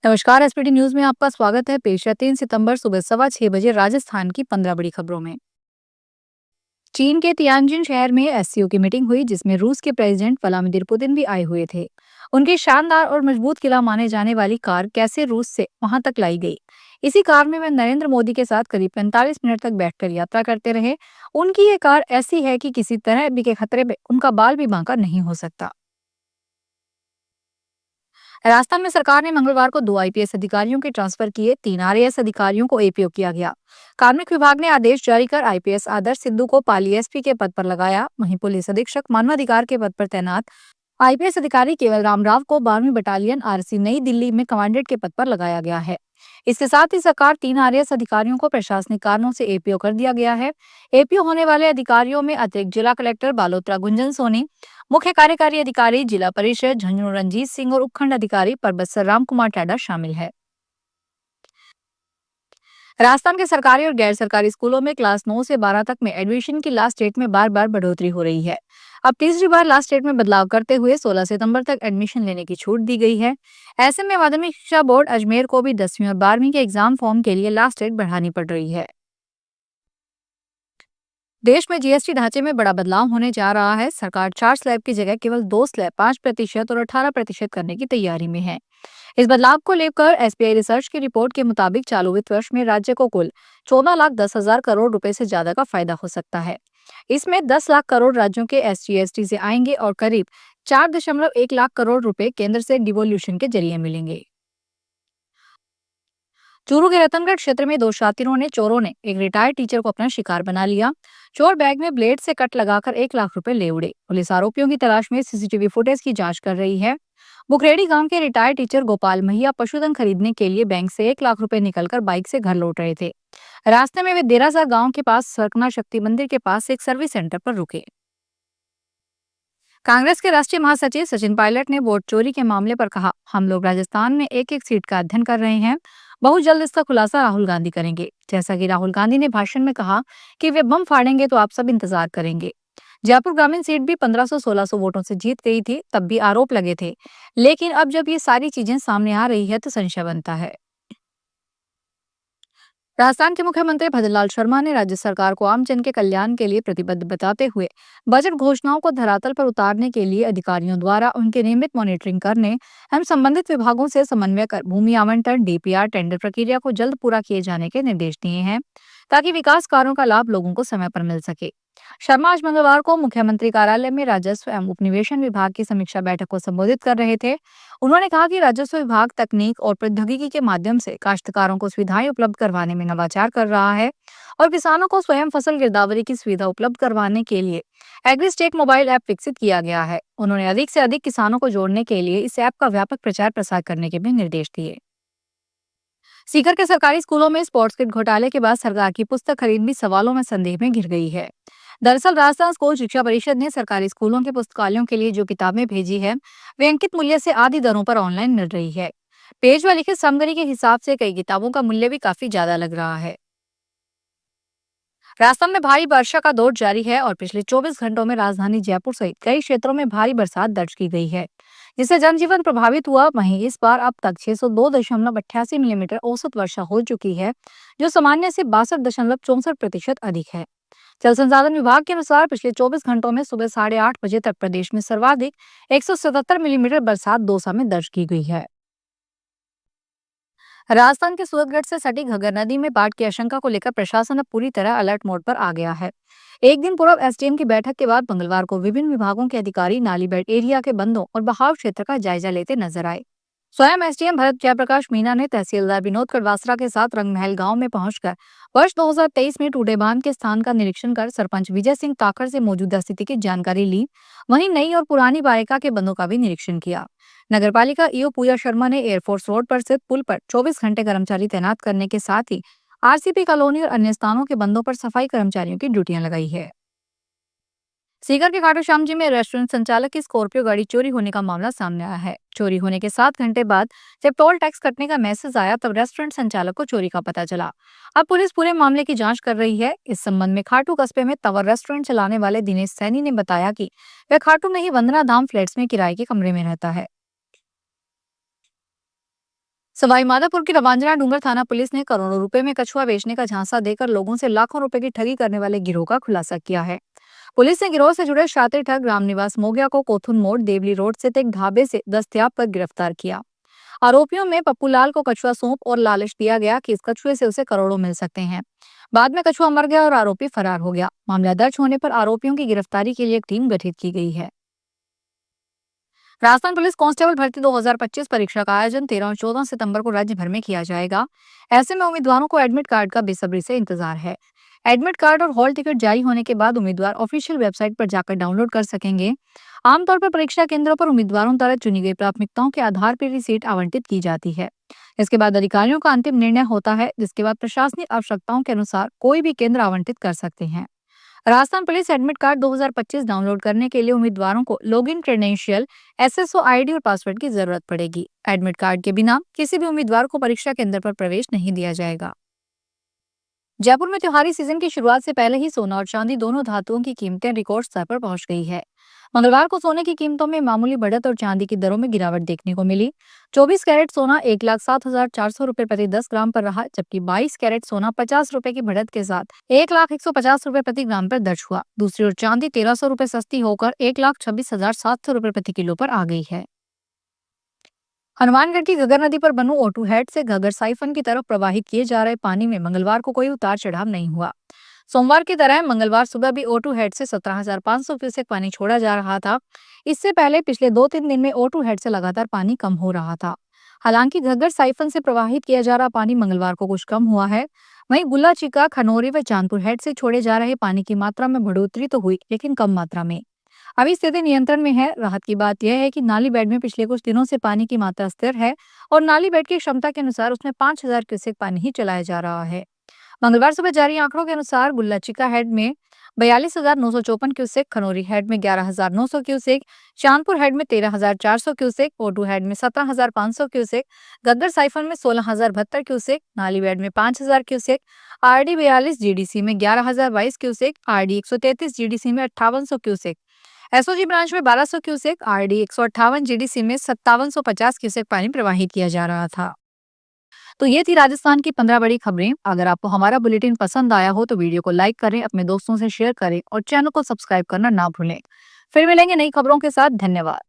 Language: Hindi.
नमस्कार। एसपीटी न्यूज में आपका स्वागत है। पेश है 3 सितंबर सुबह 6:15 राजस्थान की 15 बड़ी खबरों में। चीन के तियानजिन शहर में एससीओ की मीटिंग हुई, जिसमें रूस के प्रेसिडेंट व्लादिमीर पुतिन भी आए हुए थे। उनकी शानदार और मजबूत किला माने जाने वाली कार कैसे रूस से वहां तक लाई गई। इसी कार में वे नरेंद्र मोदी के साथ करीब 45 मिनट तक बैठकर यात्रा करते रहे। उनकी ये कार ऐसी है कि किसी तरह भी के खतरे में उनका बाल भी बांका नहीं हो सकता। राजस्थान में सरकार ने मंगलवार को 2 आईपीएस अधिकारियों के ट्रांसफर किए, 3 आरएएस अधिकारियों को एपीओ किया गया। कार्मिक विभाग ने आदेश जारी कर आईपीएस आदर्श सिद्धू को पाली एसपी के पद पर लगाया। वहीं पुलिस अधीक्षक मानवाधिकार के पद पर तैनात आईपीएस अधिकारी केवल राम राव को 12वीं बटालियन आरसी नई दिल्ली में कमांडेंट के पद पर लगाया गया है। इसके साथ ही सरकार 3 आरएएस अधिकारियों को प्रशासनिक कारणों से एपीओ कर दिया गया है। एपीओ होने वाले अधिकारियों में अतिरिक्त जिला कलेक्टर बालोतरा गुंजन सोनी, मुख्य कार्यकारी अधिकारी जिला परिषद झुंझुनू रंजीत सिंह और उपखंड अधिकारी परबतसर राम कुमार टाडा शामिल है। राजस्थान के सरकारी और गैर सरकारी स्कूलों में क्लास 9 से 12 तक में एडमिशन की लास्ट डेट में बार बार बढ़ोतरी हो रही है। अब तीसरी बार लास्ट डेट में बदलाव करते हुए 16 सितंबर तक एडमिशन लेने की छूट दी गई है। ऐसे में माध्यमिक शिक्षा बोर्ड अजमेर को भी 10वीं और 12वीं के एग्जाम फॉर्म के लिए लास्ट डेट बढ़ानी पड़ रही है। देश में जीएसटी ढांचे में बड़ा बदलाव होने जा रहा है। सरकार 4 स्लैब की जगह केवल 2 स्लैब 5% और 18% करने की तैयारी में है। इस बदलाव को लेकर एसबीआई रिसर्च की रिपोर्ट के मुताबिक चालू वित्त वर्ष में राज्य को कुल 14,10,000 करोड़ रुपए से ज्यादा का फायदा हो सकता है। इसमें 10 लाख करोड़ राज्यों के एसजीएसटी से आएंगे और करीब 4.1 लाख करोड़ रुपए केंद्र से डिवोल्यूशन के जरिए मिलेंगे। चूरू के रतनगढ़ क्षेत्र में 2 शातिरों ने चोरों ने एक रिटायर्ड टीचर को अपना शिकार बना लिया। चोर बैग में ब्लेड से कट लगाकर 1 लाख रुपए ले उड़े। पुलिस आरोपियों की तलाश में सीसीटीवी फुटेज की जांच कर रही है। बुखरेड़ी गांव के रिटायर्ड टीचर गोपाल महिया पशुधन खरीदने के लिए बैंक से 1 लाख रुपए निकलकर बाइक से घर लौट रहे थे। रास्ते में वे देरासर गांव के पास सरकना शक्ति मंदिर के पास एक सर्विस सेंटर पर रुके। कांग्रेस के राष्ट्रीय महासचिव सचिन पायलट ने वोट चोरी के मामले पर कहा, हम लोग राजस्थान में एक एक सीट का अध्ययन कर रहे हैं। बहुत जल्द इसका खुलासा राहुल गांधी करेंगे। जैसा कि राहुल गांधी ने भाषण में कहा कि वे बम फाड़ेंगे तो आप सब इंतजार करेंगे। जयपुर ग्रामीण सीट भी 1500-1600 वोटों से जीत गई थी, तब भी आरोप लगे थे। लेकिन अब जब ये सारी चीजें सामने आ रही है तो संशय बनता है। राजस्थान के मुख्यमंत्री भजनलाल शर्मा ने राज्य सरकार को आम जन के कल्याण के लिए प्रतिबद्ध बताते हुए बजट घोषणाओं को धरातल पर उतारने के लिए अधिकारियों द्वारा उनके नियमित मॉनिटरिंग करने एवं संबंधित विभागों से समन्वय कर भूमि आवंटन डीपीआर टेंडर प्रक्रिया को जल्द पूरा किए जाने के निर्देश दिए हैं, ताकि विकास कार्यों का लाभ लोगों को समय पर मिल सके। शर्मा आज मंगलवार को मुख्यमंत्री कार्यालय में राजस्व एवं उपनिवेशन विभाग की समीक्षा बैठक को संबोधित कर रहे थे। उन्होंने कहा कि राजस्व विभाग तकनीक और प्रौद्योगिकी के माध्यम से काश्तकारों को सुविधाएं उपलब्ध करवाने में नवाचार कर रहा है और किसानों को स्वयं फसल गिरदावरी की सुविधा उपलब्ध करवाने के लिए एग्रीस्टेक मोबाइल ऐप विकसित किया गया है। उन्होंने अधिक से अधिक किसानों को जोड़ने के लिए इस ऐप का व्यापक प्रचार प्रसार करने के भी निर्देश दिए। सीकर के सरकारी स्कूलों में स्पोर्ट्स किट घोटाले के बाद सरकार की पुस्तक खरीद भी सवालों में संदेह में घिर गई है। दरअसल राजस्थान स्कूल शिक्षा परिषद ने सरकारी स्कूलों के पुस्तकालयों के लिए जो किताबें भेजी है, वे अंकित मूल्य से आधी दरों पर ऑनलाइन मिल रही है। पेज व लिखित सामग्री के हिसाब से कई किताबों का मूल्य भी काफी ज्यादा लग रहा है। राजस्थान में भारी वर्षा का दौर जारी है और पिछले 24 घंटों में राजधानी जयपुर सहित कई क्षेत्रों में भारी बरसात दर्ज की गई है, जिससे जनजीवन प्रभावित हुआ। वहीं इस बार अब तक 602.88 मिलीमीटर औसत वर्षा हो चुकी है, जो सामान्य से 62.64% अधिक है। जल संसाधन विभाग के अनुसार पिछले 24 घंटों में सुबह 8:30 बजे तक प्रदेश में सर्वाधिक 177 मिलीमीटर बरसात दौसा में दर्ज की गई है। राजस्थान के सूरतगढ़ से सटी घग्गर नदी में बाढ़ की आशंका को लेकर प्रशासन अब पूरी तरह अलर्ट मोड पर आ गया है। एक दिन पूर्व एसडीएम की बैठक के बाद मंगलवार को विभिन्न विभागों के अधिकारी नाली बेड एरिया के बंदों और बहाव क्षेत्र का जायजा लेते नजर आए। स्वयं एसडीएम भरत जयप्रकाश मीना ने तहसीलदार विनोद कड़वासरा के साथ रंगमहल गांव में पहुंचकर वर्ष 2023 में टूटे बांध के स्थान का निरीक्षण कर सरपंच विजय सिंह ताखड़ से मौजूदा स्थिति की जानकारी ली। वहीं नई और पुरानी बारिका के बंदों का भी निरीक्षण किया। नगरपालिका ईओ पूजा शर्मा ने एयरफोर्स रोड पर स्थित पुल पर 24 घंटे कर्मचारी तैनात करने के साथ ही आरसीपी कॉलोनी और अन्य स्थानों के बंदों पर सफाई कर्मचारियों की ड्यूटियां लगाई है। सीकर के खाटू श्याम जी में रेस्टोरेंट संचालक की स्कॉर्पियो गाड़ी चोरी होने का मामला सामने आया है। चोरी होने के 7 घंटे बाद जब टोल टैक्स कटने का मैसेज आया, तब रेस्टोरेंट संचालक को चोरी का पता चला। अब पुलिस पूरे मामले की जांच कर रही है। इस संबंध में खाटू कस्बे में तंवर रेस्टोरेंट चलाने वाले दिनेश सैनी ने बताया कि वह खाटू में ही वंदना धाम फ्लैट्स में किराए के कमरे में रहता है। सवाई माधोपुर की रवांजना डूंगर थाना पुलिस ने करोड़ों रुपए में कछुआ बेचने का झांसा देकर लोगों से लाखों रुपए की ठगी करने वाले गिरोह का खुलासा किया है। पुलिस ने गिरोह से जुड़े शातिर ठग रामनिवास मोगिया को कोथुन मोड़ देवली रोड स्थित एक ढाबे से दस्तयाब पर गिरफ्तार किया। आरोपियों में पप्पू लाल को कछुआ सौंप और लालच दिया गया कि इस कछुए से उसे करोड़ों मिल सकते हैं। बाद में कछुआ मर गया और आरोपी फरार हो गया। मामला दर्ज होने पर आरोपियों की गिरफ्तारी के लिए एक टीम गठित की गई है। राजस्थान पुलिस कांस्टेबल भर्ती 2025 परीक्षा का आयोजन 13 और 14 सितंबर को राज्य भर में किया जाएगा। ऐसे में उम्मीदवारों को एडमिट कार्ड का बेसब्री से इंतजार है। एडमिट कार्ड और हॉल टिकट जारी होने के बाद उम्मीदवार ऑफिशियल वेबसाइट पर जाकर डाउनलोड कर सकेंगे। आमतौर पर परीक्षा केंद्रों पर उम्मीदवारों द्वारा चुनी गई प्राथमिकताओं के आधार पर ही सीट आवंटित की जाती है। इसके बाद अधिकारियों का अंतिम निर्णय होता है, जिसके बाद प्रशासनिक आवश्यकताओं के अनुसार कोई भी केंद्र आवंटित कर सकते हैं। Rajasthan police admit card 2025 download करने के लिए उम्मीदवारों को लॉगिन क्रेडेंशियल, एसएसओ आईडी और पासवर्ड की जरूरत पड़ेगी। एडमिट कार्ड के बिना किसी भी उम्मीदवार को परीक्षा केंद्र पर प्रवेश नहीं दिया जाएगा। जयपुर में त्योहारी सीजन की शुरुआत से पहले ही सोना और चांदी दोनों धातुओं की कीमतें रिकॉर्ड स्तर पर पहुंच गई है। मंगलवार को सोने की कीमतों में मामूली बढ़त और चांदी की दरों में गिरावट देखने को मिली। 24 कैरेट सोना 1,07,400 रुपए प्रति 10 ग्राम पर रहा, जबकि 22 कैरेट सोना 50 रुपए की बढ़त के साथ 1,01,50 रुपए प्रति ग्राम पर दर्ज हुआ। दूसरी ओर चांदी 1,300 रुपए सस्ती होकर 1,26,700 रुपए प्रति किलो पर आ गई है। हनुमानगढ़ की घग्गर नदी पर बनू ओटू हेड से घग्गर साइफन की तरफ प्रवाहित किए जा रहे पानी में मंगलवार को कोई उतार चढ़ाव नहीं हुआ। सोमवार की तरह मंगलवार सुबह भी ओटू हेड से 17,500 क्यूसेक पानी छोड़ा जा रहा था। इससे पहले पिछले 2-3 दिन में ओटू हेड से लगातार पानी कम हो रहा था। हालांकि घग्गर साइफन से प्रवाहित किया जा रहा पानी मंगलवार को कुछ कम हुआ है। वहीं गुल्ला चिका, खनौरी व चांदपुर हेड से छोड़े जा रहे पानी की मात्रा में बढ़ोतरी तो हुई, लेकिन कम मात्रा में। अभी स्थिति नियंत्रण में है। राहत की बात यह है कि नाली बेड में पिछले कुछ दिनों से पानी की मात्रा स्थिर है और नाली बेड की क्षमता के अनुसार उसमें 5,000 क्यूसेक पानी ही चलाया जा रहा है। मंगलवार सुबह जारी आंकड़ों के अनुसार गुल्ला चिका हेड में 42,954 क्यूसेक, खनौरी हेड में 11,900 क्यूसेक, चांदपुर हेड में 13,400 क्यूसेक, ओटू हेड में 17,500 क्यूसेक, घग्गर साइफन में 16,072 क्यूसेक, नाली बेड में 5,000 क्यूसेक, आरडी 42 जीडीसी में 11,022 क्यूसेक, आरडी 133 जीडीसी में 5,800 क्यूसेक, एसओजी ब्रांच में 1,200 क्यूसेक, आरडी 158 जीडीसी में 5,750 क्यूसेक पानी प्रवाहित किया जा रहा था। तो ये थी राजस्थान की 15 बड़ी खबरें। अगर आपको हमारा बुलेटिन पसंद आया हो तो वीडियो को लाइक करें, अपने दोस्तों से शेयर करें और चैनल को सब्सक्राइब करना ना भूलें। फिर मिलेंगे नई खबरों के साथ। धन्यवाद।